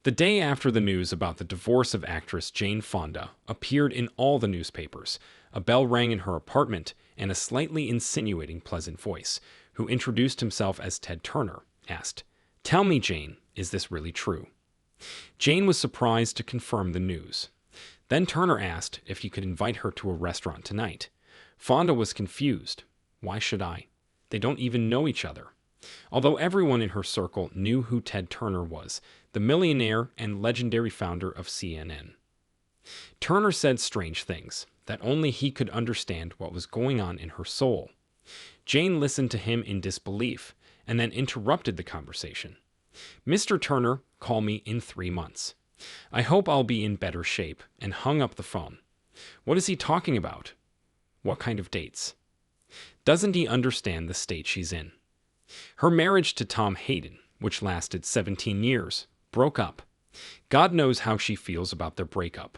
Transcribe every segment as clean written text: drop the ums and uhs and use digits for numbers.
The day after the news about the divorce of actress Jane Fonda appeared in all the newspapers, a bell rang in her apartment, and a slightly insinuating pleasant voice, who introduced himself as Ted Turner, asked, "Tell me, Jane, is this really true?" Jane was surprised to confirm the news. Then Turner asked if he could invite her to a restaurant tonight. Fonda was confused. Why should I? They don't even know each other. Although everyone in her circle knew who Ted Turner was, the millionaire and legendary founder of CNN. Turner said strange things, that only he could understand what was going on in her soul. Jane listened to him in disbelief, and then interrupted the conversation. "Mr. Turner, call me in 3 months. I hope I'll be in better shape," and hung up the phone. What is he talking about? What kind of dates? Doesn't he understand the state she's in? Her marriage to Tom Hayden, which lasted 17 years, broke up. God knows how she feels about their breakup.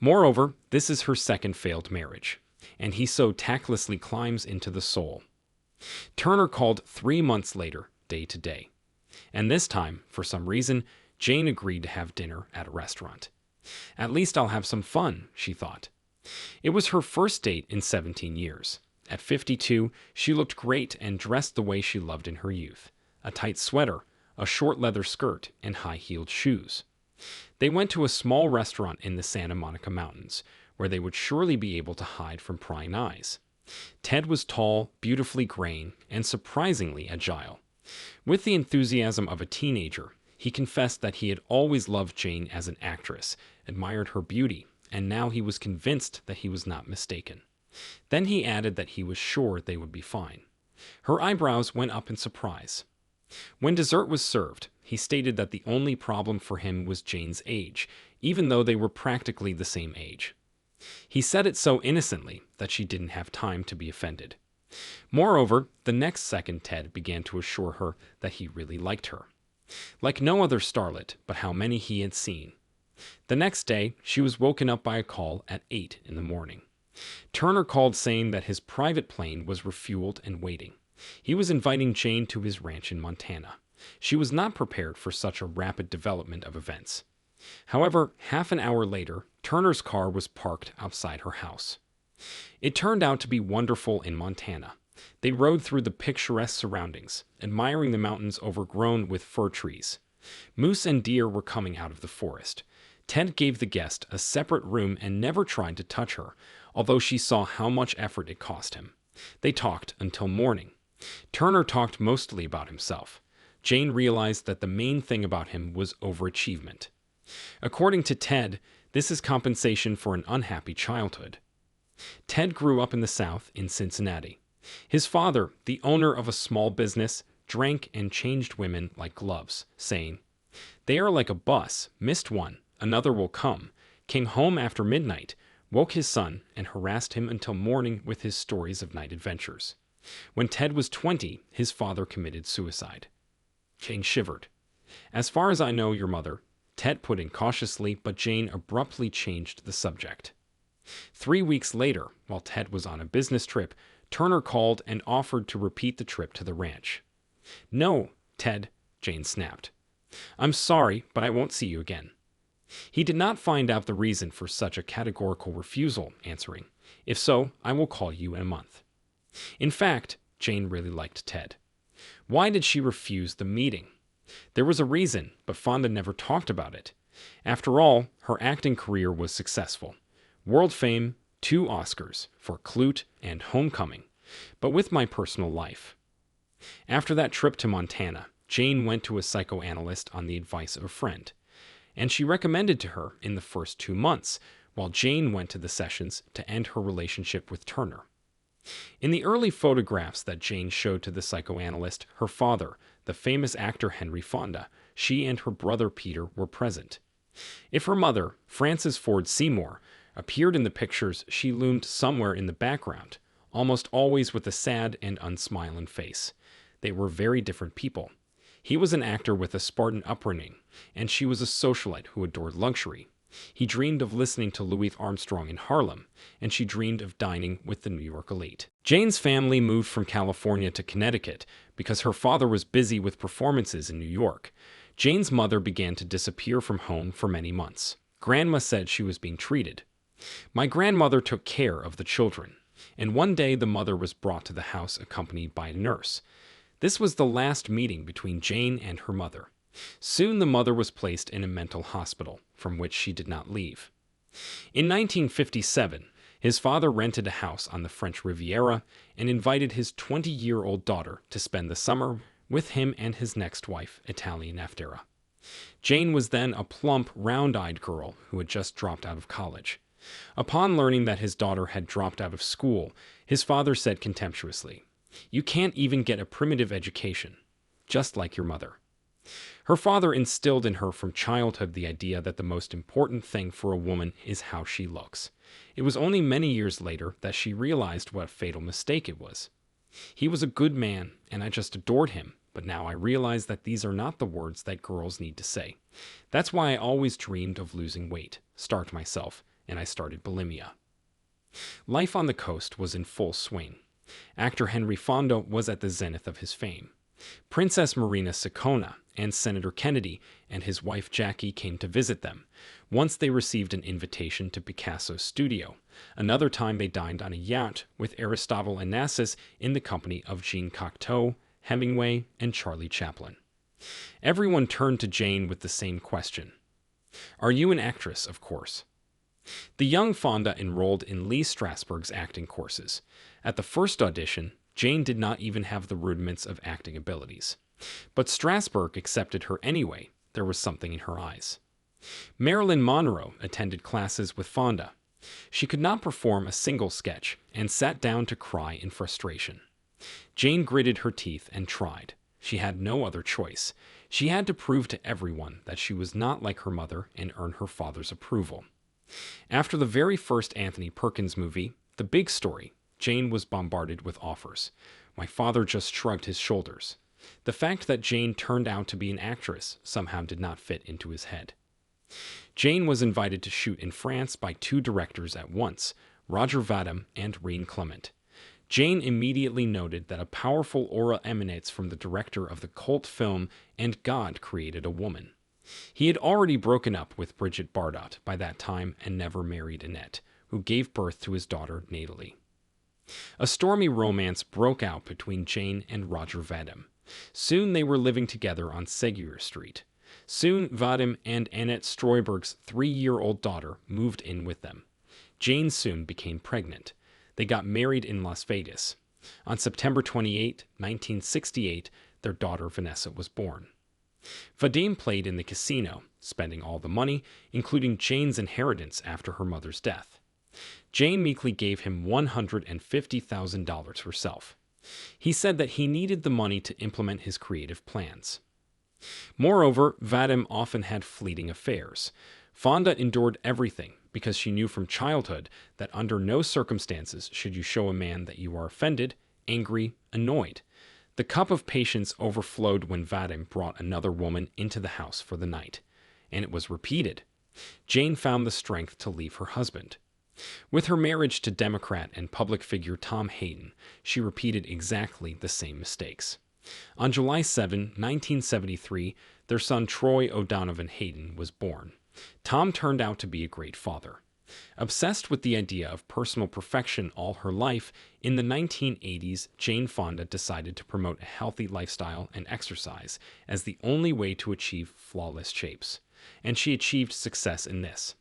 Moreover, this is her second failed marriage, and he so tactlessly climbs into the soul. Turner called 3 months later, day to day. And this time, for some reason, Jane agreed to have dinner at a restaurant. At least I'll have some fun, she thought. It was her first date in 17 years. At 52, she looked great and dressed the way she loved in her youth. A tight sweater, a short leather skirt, and high-heeled shoes. They went to a small restaurant in the Santa Monica Mountains, where they would surely be able to hide from prying eyes. Ted was tall, beautifully graying, and surprisingly agile. With the enthusiasm of a teenager, he confessed that he had always loved Jane as an actress, admired her beauty, and now he was convinced that he was not mistaken. Then he added that he was sure they would be fine. Her eyebrows went up in surprise. When dessert was served, he stated that the only problem for him was Jane's age, even though they were practically the same age. He said it so innocently that she didn't have time to be offended. Moreover, the next second Ted began to assure her that he really liked her. Like no other starlet, but how many he had seen. The next day, she was woken up by a call at 8 in the morning. Turner called saying that his private plane was refueled and waiting. He was inviting Jane to his ranch in Montana. She was not prepared for such a rapid development of events. However, half an hour later, Turner's car was parked outside her house. It turned out to be wonderful in Montana. They rode through the picturesque surroundings, admiring the mountains overgrown with fir trees. Moose and deer were coming out of the forest. Ted gave the guest a separate room and never tried to touch her, although she saw how much effort it cost him. They talked until morning. Turner talked mostly about himself. Jane realized that the main thing about him was overachievement. According to Ted, this is compensation for an unhappy childhood. Ted grew up in the South, in Cincinnati. His father, the owner of a small business, drank and changed women like gloves, saying, "They are like a bus, missed one, another will come," came home after midnight, woke his son, and harassed him until morning with his stories of night adventures. When Ted was 20, his father committed suicide. Jane shivered. "As far as I know, your mother," Ted put in cautiously, but Jane abruptly changed the subject. 3 weeks later, while Ted was on a business trip, Turner called and offered to repeat the trip to the ranch. "No, Ted," Jane snapped. "I'm sorry, but I won't see you again." He did not find out the reason for such a categorical refusal, answering, "If so, I will call you in a month." In fact, Jane really liked Ted. Why did she refuse the meeting? There was a reason, but Fonda never talked about it. After all, her acting career was successful. World fame, 2 Oscars for Clute and Homecoming, but with my personal life. After that trip to Montana, Jane went to a psychoanalyst on the advice of a friend, and she recommended to her in the first 2 months, while Jane went to the sessions to end her relationship with Turner. In the early photographs that Jane showed to the psychoanalyst, her father, the famous actor Henry Fonda, she and her brother Peter were present. If her mother, Frances Ford Seymour, appeared in the pictures, she loomed somewhere in the background, almost always with a sad and unsmiling face. They were very different people. He was an actor with a Spartan upbringing, and she was a socialite who adored luxury. He dreamed of listening to Louis Armstrong in Harlem, and she dreamed of dining with the New York elite. Jane's family moved from California to Connecticut because her father was busy with performances in New York. Jane's mother began to disappear from home for many months. Grandma said she was being treated. My grandmother took care of the children, and one day the mother was brought to the house accompanied by a nurse. This was the last meeting between Jane and her mother. Soon the mother was placed in a mental hospital, from which she did not leave. In 1957, his father rented a house on the French Riviera and invited his 20-year-old daughter to spend the summer with him and his next wife, Italian Naftera. Jane was then a plump, round-eyed girl who had just dropped out of college. Upon learning that his daughter had dropped out of school, his father said contemptuously, "You can't even get a primitive education, just like your mother." Her father instilled in her from childhood the idea that the most important thing for a woman is how she looks. It was only many years later that she realized what a fatal mistake it was. He was a good man, and I just adored him, but now I realize that these are not the words that girls need to say. That's why I always dreamed of losing weight, starved myself, and I started bulimia. Life on the coast was in full swing. Actor Henry Fonda was at the zenith of his fame. Princess Marina Sicona and Senator Kennedy and his wife Jackie came to visit them. Once they received an invitation to Picasso's studio. Another time they dined on a yacht with Aristotle Onassis in the company of Jean Cocteau, Hemingway, and Charlie Chaplin. Everyone turned to Jane with the same question. "Are you an actress, of course?" The young Fonda enrolled in Lee Strasberg's acting courses. At the first audition, Jane did not even have the rudiments of acting abilities. But Strasberg accepted her anyway. There was something in her eyes. Marilyn Monroe attended classes with Fonda. She could not perform a single sketch and sat down to cry in frustration. Jane gritted her teeth and tried. She had no other choice. She had to prove to everyone that she was not like her mother and earn her father's approval. After the very first Anthony Perkins movie, The Big Story, Jane was bombarded with offers. My father just shrugged his shoulders. The fact that Jane turned out to be an actress somehow did not fit into his head. Jane was invited to shoot in France by two directors at once, Roger Vadim and Reine Clement. Jane immediately noted that a powerful aura emanates from the director of the cult film And God Created a Woman. He had already broken up with Brigitte Bardot by that time and never married Annette, who gave birth to his daughter Natalie. A stormy romance broke out between Jane and Roger Vadim. Soon they were living together on Seguier Street. Soon Vadim and Annette Streuberg's 3-year-old daughter moved in with them. Jane soon became pregnant. They got married in Las Vegas. On September 28, 1968, their daughter Vanessa was born. Vadim played in the casino, spending all the money, including Jane's inheritance after her mother's death. Jane meekly gave him $150,000 herself. He said that he needed the money to implement his creative plans. Moreover, Vadim often had fleeting affairs. Fonda endured everything because she knew from childhood that under no circumstances should you show a man that you are offended, angry, annoyed. The cup of patience overflowed when Vadim brought another woman into the house for the night, and it was repeated. Jane found the strength to leave her husband. With her marriage to Democrat and public figure Tom Hayden, she repeated exactly the same mistakes. On July 7, 1973, their son Troy O'Donovan Hayden was born. Tom turned out to be a great father. Obsessed with the idea of personal perfection all her life, in the 1980s, Jane Fonda decided to promote a healthy lifestyle and exercise as the only way to achieve flawless shapes. And she achieved success in this.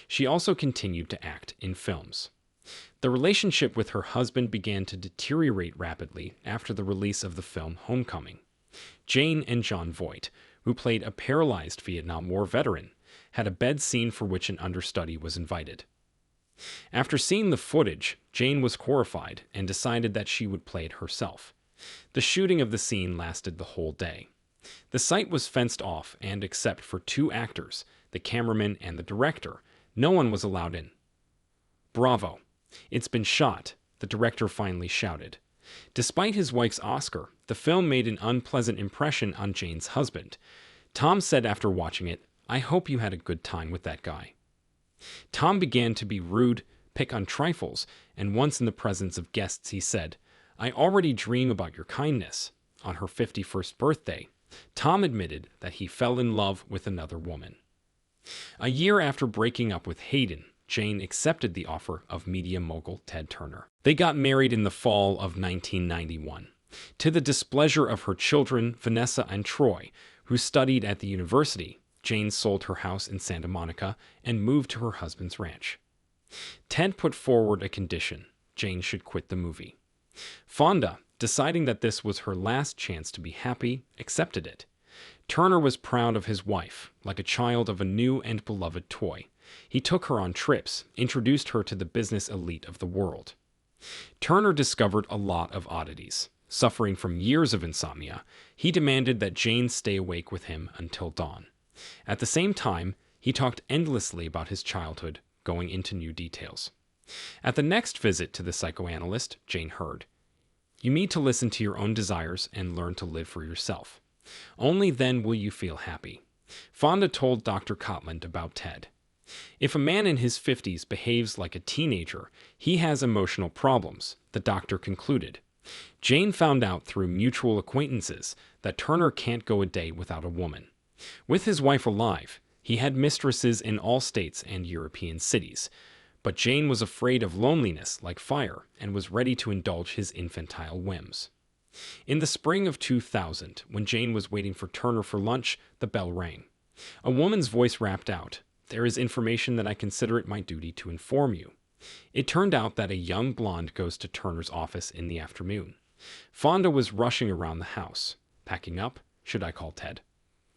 She also continued to act in films. The relationship with her husband began to deteriorate rapidly after the release of the film Homecoming. Jane and John Voight, who played a paralyzed Vietnam War veteran, had a bed scene for which an understudy was invited. After seeing the footage, Jane was horrified and decided that she would play it herself. The shooting of the scene lasted the whole day. The site was fenced off, and except for 2 actors, the cameraman and the director, no one was allowed in. "Bravo! It's been shot," the director finally shouted. Despite his wife's Oscar, the film made an unpleasant impression on Jane's husband. Tom said after watching it, "I hope you had a good time with that guy." Tom began to be rude, pick on trifles, and once in the presence of guests he said, "I already dream about your kindness." On her 51st birthday, Tom admitted that he fell in love with another woman. A year after breaking up with Hayden, Jane accepted the offer of media mogul Ted Turner. They got married in the fall of 1991. To the displeasure of her children, Vanessa and Troy, who studied at the university, Jane sold her house in Santa Monica and moved to her husband's ranch. Ted put forward a condition: Jane should quit the movie. Fonda, deciding that this was her last chance to be happy, accepted it. Turner was proud of his wife, like a child of a new and beloved toy. He took her on trips, introduced her to the business elite of the world. Turner discovered a lot of oddities. Suffering from years of insomnia, he demanded that Jane stay awake with him until dawn. At the same time, he talked endlessly about his childhood, going into new details. At the next visit to the psychoanalyst, Jane heard, "You need to listen to your own desires and learn to live for yourself. Only then will you feel happy." Fonda told Dr. Cotland about Ted. "If a man in his 50s behaves like a teenager, he has emotional problems," the doctor concluded. Jane found out through mutual acquaintances that Turner can't go a day without a woman. With his wife alive, he had mistresses in all states and European cities. But Jane was afraid of loneliness like fire and was ready to indulge his infantile whims. In the spring of 2000, when Jane was waiting for Turner for lunch, the bell rang. A woman's voice rapped out, "There is information that I consider it my duty to inform you." It turned out that a young blonde goes to Turner's office in the afternoon. Fonda was rushing around the house. Packing up, should I call Ted?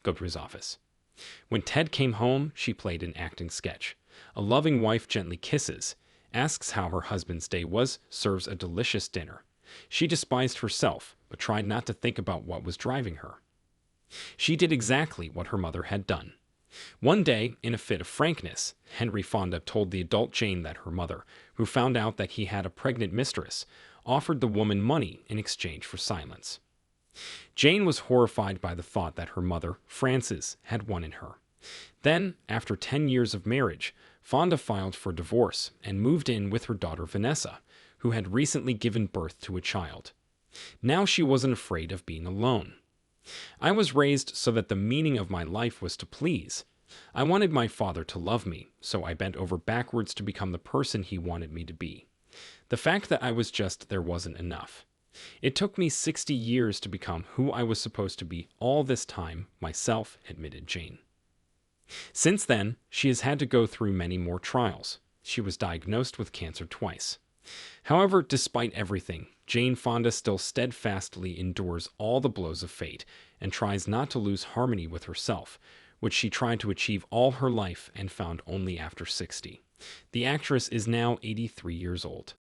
Go to his office. When Ted came home, she played an acting sketch. A loving wife gently kisses, asks how her husband's day was, serves a delicious dinner. She despised herself, but tried not to think about what was driving her. She did exactly what her mother had done. One day, in a fit of frankness, Henry Fonda told the adult Jane that her mother, who found out that he had a pregnant mistress, offered the woman money in exchange for silence. Jane was horrified by the thought that her mother, Frances, had won in her. Then, after 10 years of marriage, Fonda filed for divorce and moved in with her daughter Vanessa, who had recently given birth to a child. Now she wasn't afraid of being alone. "I was raised so that the meaning of my life was to please. I wanted my father to love me, so I bent over backwards to become the person he wanted me to be. The fact that I was just there wasn't enough. It took me 60 years to become who I was supposed to be all this time myself," admitted Jane. Since then, she has had to go through many more trials. She was diagnosed with cancer twice. However, despite everything, Jane Fonda still steadfastly endures all the blows of fate and tries not to lose harmony with herself, which she tried to achieve all her life and found only after 60. The actress is now 83 years old.